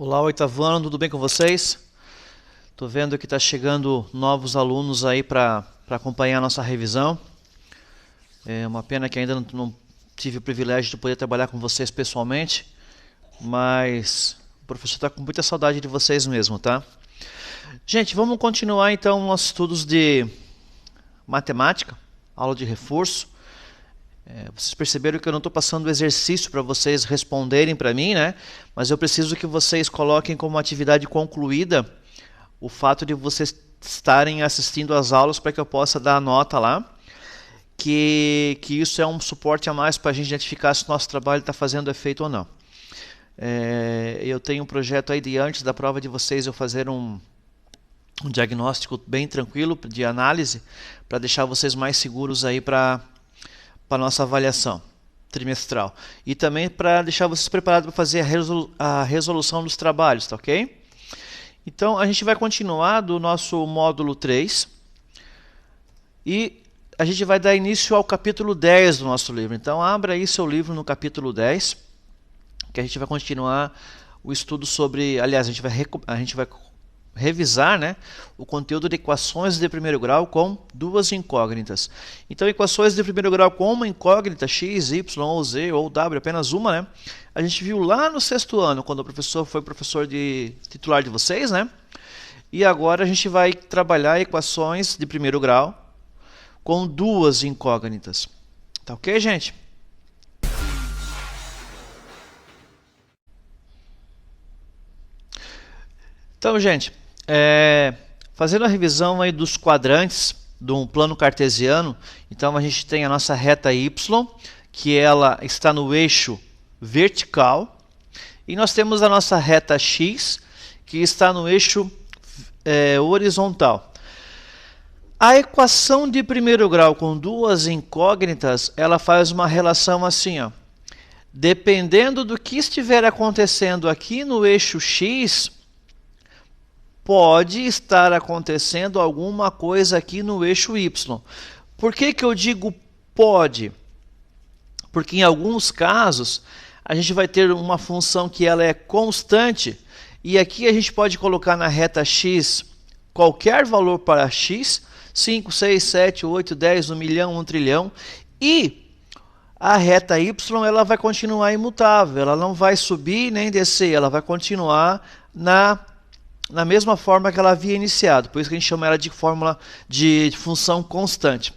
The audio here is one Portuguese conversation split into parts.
Olá, oitavo ano, tudo bem com vocês? Estou vendo que está chegando novos alunos aí para acompanhar a nossa revisão. É uma pena que ainda não tive o privilégio de poder trabalhar com vocês pessoalmente, mas o professor está com muita saudade de vocês mesmo, tá? Gente, vamos continuar então nossos estudos de matemática, aula de reforço. Vocês perceberam que eu não estou passando o exercício para vocês responderem para mim, né? Mas eu preciso que vocês coloquem como atividade concluída o fato de vocês estarem assistindo às aulas para que eu possa dar a nota lá. Que isso é um suporte a mais para a gente identificar se o nosso trabalho está fazendo efeito ou não. Eu tenho um projeto aí de antes da prova de vocês eu fazer um diagnóstico bem tranquilo de análise para deixar vocês mais seguros aí para a nossa avaliação trimestral. E também para deixar vocês preparados para fazer a resolução dos trabalhos, tá ok? Então, a gente vai continuar do nosso módulo 3 e a gente vai dar início ao capítulo 10 do nosso livro. Então, abra aí seu livro no capítulo 10, que a gente vai continuar o estudo sobre... Aliás, a gente vai revisar, né, o conteúdo de equações de primeiro grau com duas incógnitas. Então, equações de primeiro grau com uma incógnita, x, y, ou z, ou w, apenas uma, né? A gente viu lá no sexto ano, quando o professor foi professor titular de vocês, né? E agora a gente vai trabalhar equações de primeiro grau com duas incógnitas. Tá ok, gente? Então, gente, fazendo a revisão aí dos quadrantes de um plano cartesiano, então a gente tem a nossa reta y, que ela está no eixo vertical, e nós temos a nossa reta x, que está no eixo horizontal. A equação de primeiro grau com duas incógnitas, ela faz uma relação assim, ó. Dependendo do que estiver acontecendo aqui no eixo x, pode estar acontecendo alguma coisa aqui no eixo y. Por que eu digo pode? Porque em alguns casos a gente vai ter uma função que ela é constante e aqui a gente pode colocar na reta x qualquer valor para x, 5, 6, 7, 8, 10, 1 milhão, 1 trilhão, e a reta y ela vai continuar imutável, ela não vai subir nem descer, ela vai continuar na mesma forma que ela havia iniciado, por isso que a gente chama ela de fórmula de função constante.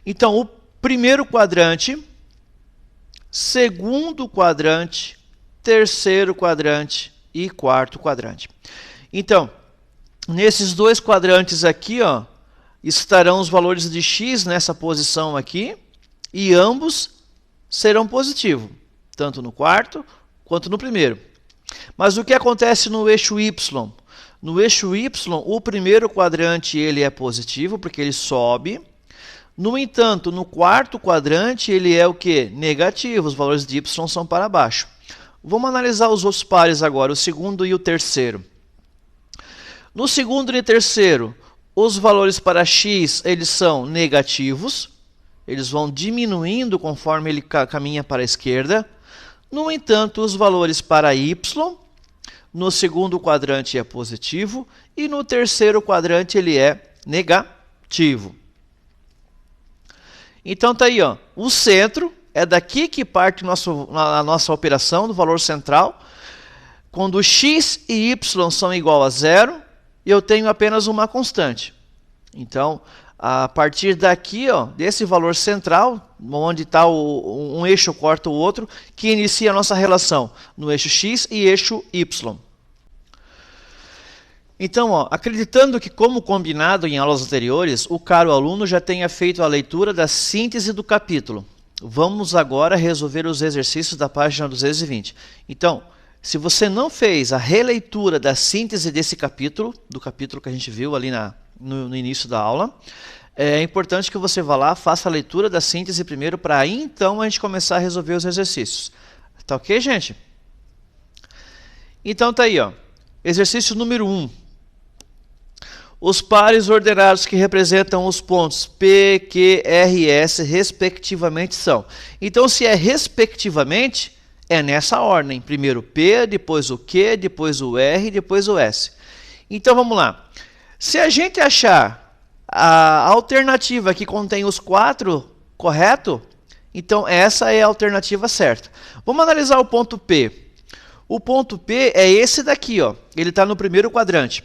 Então, o primeiro quadrante, segundo quadrante, terceiro quadrante e quarto quadrante. Então, nesses dois quadrantes aqui, ó, estarão os valores de x nessa posição aqui, e ambos serão positivos, tanto no quarto quanto no primeiro. Mas o que acontece no eixo y? No eixo y, o primeiro quadrante ele é positivo, porque ele sobe. No entanto, no quarto quadrante, ele é o quê? Negativo, os valores de y são para baixo. Vamos analisar os outros pares agora, o segundo e o terceiro. No segundo e terceiro, os valores para x eles são negativos, eles vão diminuindo conforme ele caminha para a esquerda. No entanto, os valores para y, no segundo quadrante é positivo e no terceiro quadrante ele é negativo. Então tá aí, ó, o centro é daqui que parte a nossa operação do valor central. Quando x e y são igual a zero, eu tenho apenas uma constante. Então, a partir daqui, ó, desse valor central, onde está um eixo corta o outro, que inicia a nossa relação no eixo x e eixo y. Então, ó, acreditando que, como combinado em aulas anteriores, o caro aluno já tenha feito a leitura da síntese do capítulo. Vamos agora resolver os exercícios da página 220. Então, se você não fez a releitura da síntese desse capítulo, do capítulo que a gente viu ali no início da aula, é importante que você vá lá, faça a leitura da síntese primeiro, para aí então a gente começar a resolver os exercícios. Tá ok, gente? Então tá aí, ó. Exercício número 1. Os pares ordenados que representam os pontos P, Q, R e S, respectivamente, são. Então, se é respectivamente, É nessa ordem. Primeiro o P, depois o Q, depois o R, depois o S. Então vamos lá. Se a gente achar a alternativa que contém os 4 correto, então essa é a alternativa certa. Vamos analisar o ponto P. O ponto P é esse daqui, ó. Ele está no primeiro quadrante.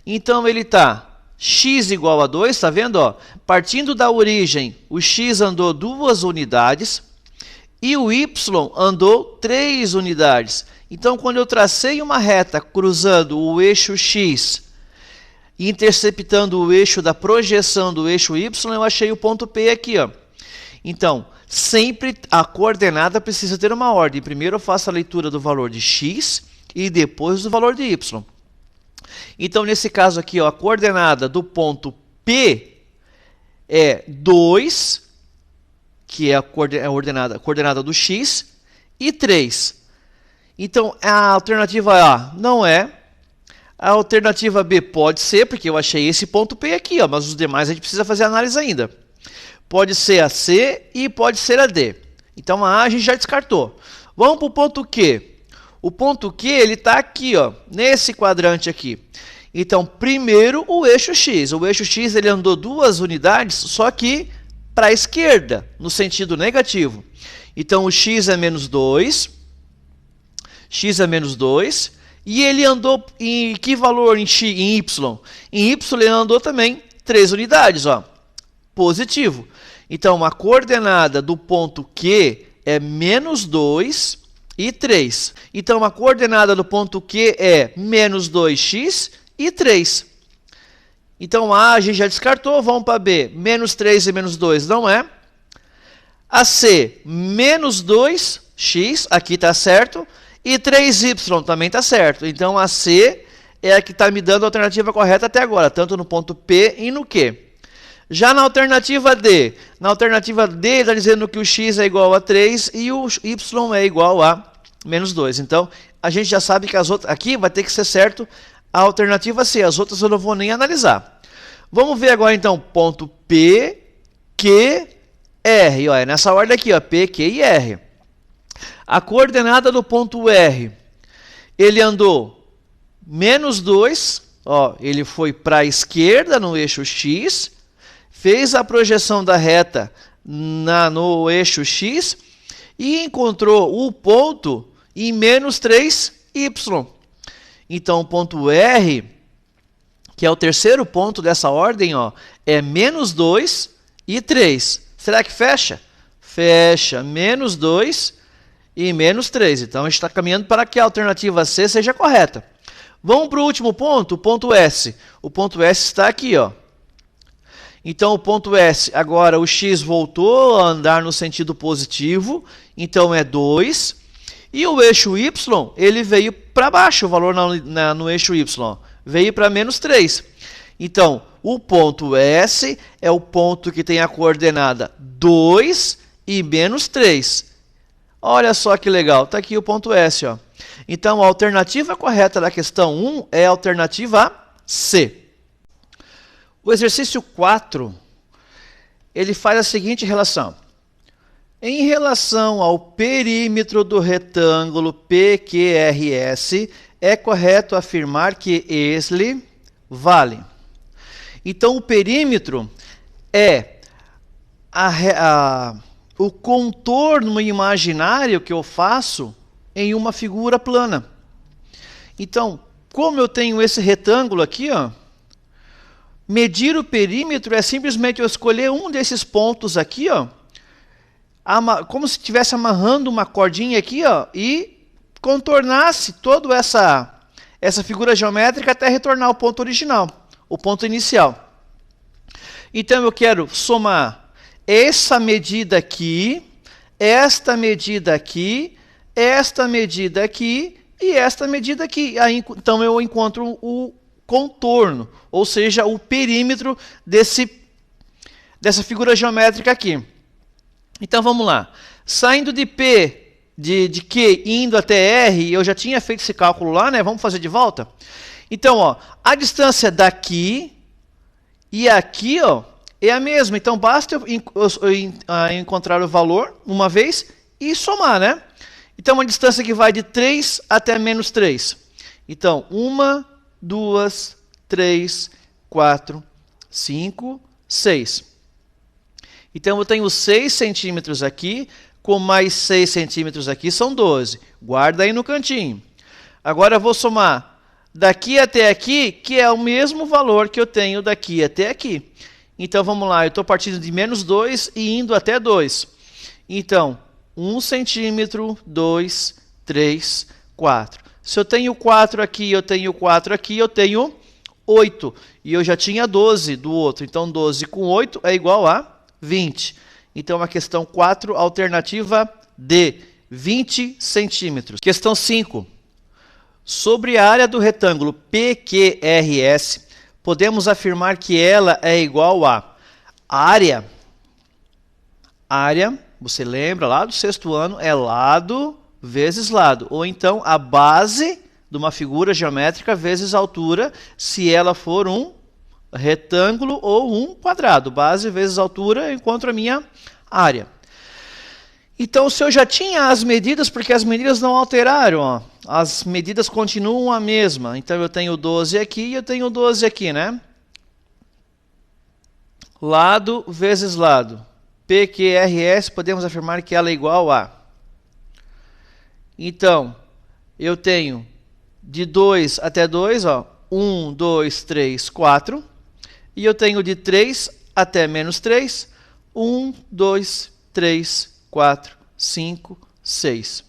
Então ele está x igual a 2, está vendo? Ó? Partindo da origem, o x andou 2 unidades e o y andou 3 unidades. Então, quando eu tracei uma reta cruzando o eixo x e interceptando o eixo da projeção do eixo y, eu achei o ponto P aqui, ó. Então, sempre a coordenada precisa ter uma ordem. Primeiro eu faço a leitura do valor de x e depois do valor de y. Então, nesse caso aqui, ó, a coordenada do ponto P é 2, que é a coordenada do x, e 3. Então, a alternativa A não é. A alternativa B pode ser, porque eu achei esse ponto P aqui, ó, mas os demais a gente precisa fazer análise ainda. Pode ser a C e pode ser a D. Então, a A a gente já descartou. Vamos para o ponto Q. O ponto Q está aqui, ó, nesse quadrante aqui. Então, primeiro o eixo x. O eixo x ele andou 2 unidades, só que para a esquerda, no sentido negativo. Então, o x é menos 2. X é menos 2. E ele andou em que valor em y? Em y ele andou também 3 unidades, ó, positivo. Então, a coordenada do ponto Q é menos 2 e 3. Então, a coordenada do ponto Q é menos 2x e 3. Então, a gente já descartou, vamos para B. Menos 3 e menos 2 não é. A C, menos 2x, aqui está certo. E 3y também está certo. Então, a C é a que está me dando a alternativa correta até agora, tanto no ponto P e no Q. Já na alternativa D está dizendo que o x é igual a 3 e o y é igual a menos 2. Então, a gente já sabe que as outras aqui vai ter que ser certo a alternativa C. As outras eu não vou nem analisar. Vamos ver agora, então, ponto P, Q, R. Ó, é nessa ordem aqui, ó, P, Q e R. A coordenada do ponto R, ele andou menos 2, ó, ele foi para a esquerda no eixo x, fez a projeção da reta no eixo x e encontrou o ponto em menos 3y. Então, o ponto R, que é o terceiro ponto dessa ordem, ó, é menos 2 e 3. Será que fecha? Fecha, menos 2 e menos 3. Então, a gente está caminhando para que a alternativa C seja correta. Vamos para o último ponto, o ponto S. O ponto S está aqui, ó. Então, o ponto S, agora o x voltou a andar no sentido positivo, então é 2. E o eixo y, ele veio para baixo, o valor no eixo y, veio para menos 3. Então, o ponto S é o ponto que tem a coordenada 2 e menos 3. Olha só que legal, está aqui o ponto S. Ó. Então, a alternativa correta da questão 1 é a alternativa C. O exercício 4, ele faz a seguinte relação. Em relação ao perímetro do retângulo PQRS, é correto afirmar que ele vale. Então, o perímetro é o contorno imaginário que eu faço em uma figura plana. Então, como eu tenho esse retângulo aqui, ó, medir o perímetro é simplesmente eu escolher um desses pontos aqui, ó, como se estivesse amarrando uma cordinha aqui, ó, e contornasse toda essa figura geométrica até retornar ao ponto original, o ponto inicial. Então, eu quero somar essa medida aqui, esta medida aqui, esta medida aqui e esta medida aqui. Aí, então, eu encontro o contorno, ou seja, o perímetro dessa figura geométrica aqui. Então, vamos lá. Saindo de P, de Q, indo até R, eu já tinha feito esse cálculo lá, né? Vamos fazer de volta? Então, ó, a daqui e aqui, ó, é a mesma. Então, basta eu encontrar o valor uma vez e somar, né? Então, uma distância que vai de 3 até menos 3. Então, 1, 2, 3, 4, 5, 6. Então, eu tenho 6 centímetros aqui, com mais 6 centímetros aqui, são 12. Guarda aí no cantinho. Agora, eu vou somar daqui até aqui, que é o mesmo valor que eu tenho daqui até aqui. Então, vamos lá, eu estou partindo de menos 2 e indo até 2. Então, 1 centímetro, 2, 3, 4. Se eu tenho 4 aqui, eu tenho 4 aqui, eu tenho 8. E eu já tinha 12 do outro. Então, 12 com 8 é igual a 20. Então, a questão 4, alternativa D, 20 centímetros. Questão 5. Sobre a área do retângulo PQRS, podemos afirmar que ela é igual a área, você lembra lá do sexto ano, é lado vezes lado. Ou então, a base de uma figura geométrica vezes altura, se ela for um retângulo ou um quadrado. Base vezes altura, eu encontro a minha área. Então, se eu já tinha as medidas, porque as medidas não alteraram, ó, as medidas continuam a mesma. Então, eu tenho 12 aqui e eu tenho 12 aqui, né? Lado vezes lado. PQRS, podemos afirmar que ela é igual a... Então, eu tenho de 2 até 2, ó, 1, 2, 3, 4. E eu tenho de 3 até menos 3, 1, 2, 3, 4, 5, 6.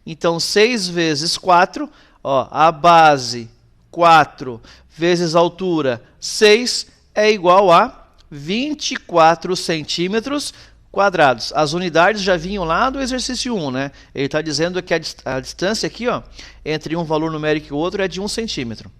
Então, 6 vezes 4, ó, a base 4 vezes a altura 6 é igual a 24 centímetros quadrados. As unidades já vinham lá do exercício 1, né? Ele está dizendo que a distância aqui, ó, entre um valor numérico e o outro é de 1 centímetro.